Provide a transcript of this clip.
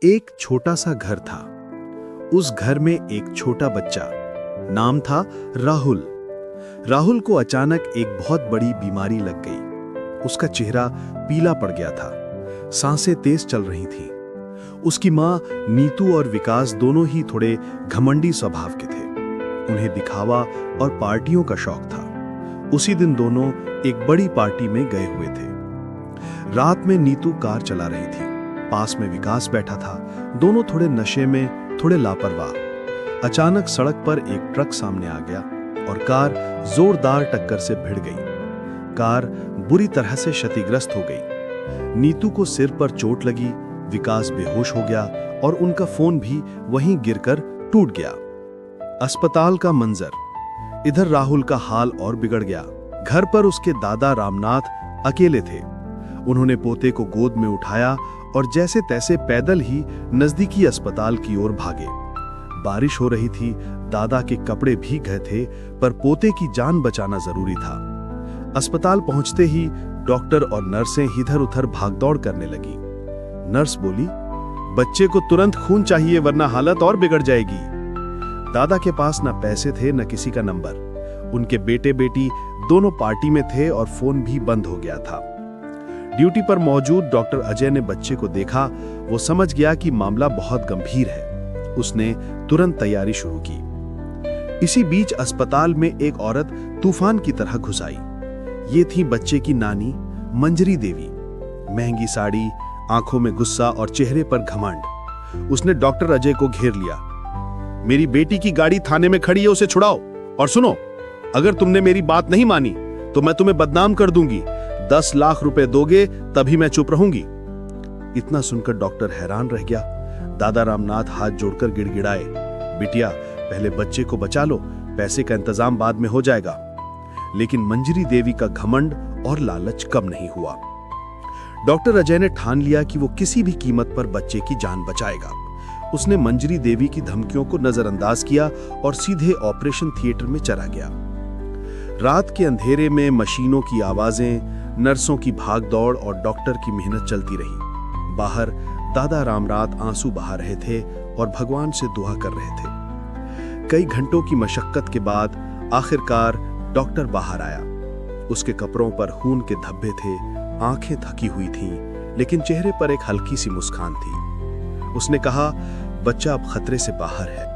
एक छोटा सा घर था। उस घर में एक छोटा बच्चा, नाम था राहुल। राहुल को अचानक एक बहुत बड़ी बीमारी लग गई। उसका चेहरा पीला पड़ गया था, सांसें तेज चल रही थीं। उसकी माँ नीतू और विकास दोनों ही थोड़े घमंडी स्वभाव के थे। उन्हें दिखावा और पार्टियों का शौक था। उसी दिन दोनों एक बड़ी पार्टी में गए हुए थे। रात में नीतू कार चला रही थी। पास में विकास बैठा था। दोनों थोड़े नशे में, थोड़े लापरवाह। अचानक सड़क पर एक ट्रक सामने आ गया और कार जोरदार टक्कर से भिड़ गई। कार बुरी तरह से क्षतिग्रस्त हो गई। नीतू को सिर पर चोट लगी, विकास बेहोश हो गया और उनका फोन भी वहीं गिरकर टूट गया। अस्पताल का मंजर। इधर राहुल का हाल और बिगड़ गया। घर पर उसके दादा रामनाथ अकेले थे। उन्होंने पोते को गोद में उठाया और जैसे तैसे पैदल ही नजदीकी अस्पताल की ओर भागे। बारिश हो रही थी, दादा के कपड़े भीग गए थे, पर पोते की जान बचाना जरूरी था। अस्पताल पहुंचते ही डॉक्टर और नर्सें इधर उधर भागदौड़ करने लगी। नर्स बोली, बच्चे को तुरंत खून चाहिए वरना हालत और बिगड़ जाएगी। दादा के पास न पैसे थे न किसी का नंबर। उनके बेटे बेटी दोनों पार्टी में थे और फोन भी बंद हो गया था। ड्यूटी पर मौजूद डॉक्टर अजय ने बच्चे को देखा। वो समझ गया कि मामला बहुत गंभीर है। उसने तुरंत तैयारी शुरू की। इसी बीच अस्पताल में एक औरत तूफान की तरह घुस आई। ये थी बच्चे की नानी मंजरी देवी। महंगी साड़ी, आंखों में गुस्सा और चेहरे पर घमंड। उसने डॉक्टर अजय को घेर लिया। मेरी बेटी की गाड़ी थाने में खड़ी है, उसे छुड़ाओ। और सुनो, अगर तुमने मेरी बात नहीं मानी तो मैं तुम्हें बदनाम कर दूंगी। 10 लाख रुपए दोगे तभी मैं चुप रहूंगी। इतना सुनकर डॉक्टर हैरान रह गया। दादा रामनाथ हाथ जोड़कर गिड़गिड़ाए, बिटिया पहले बच्चे को बचा लो, पैसे का इंतजाम बाद में हो जाएगा। लेकिन मंजरी देवी का घमंड और लालच कम नहीं हुआ। डॉक्टर अजय ने ठान लिया कि वो किसी भी कीमत पर बच्चे की जान बचाएगा। उसने मंजरी देवी की धमकियों को नजरअंदाज किया और सीधे ऑपरेशन थिएटर में चला गया। रात के अंधेरे में मशीनों की आवाजें, नर्सों की भागदौड़ और डॉक्टर की मेहनत चलती रही। बाहर दादा रामनाथ आंसू बहा रहे थे और भगवान से दुआ कर रहे थे। कई घंटों की मशक्कत के बाद आखिरकार डॉक्टर बाहर आया। उसके कपड़ों पर खून के धब्बे थे, आंखें थकी हुई थीं, लेकिन चेहरे पर एक हल्की सी मुस्कान थी। उसने कहा, बच्चा अब खतरे से बाहर है।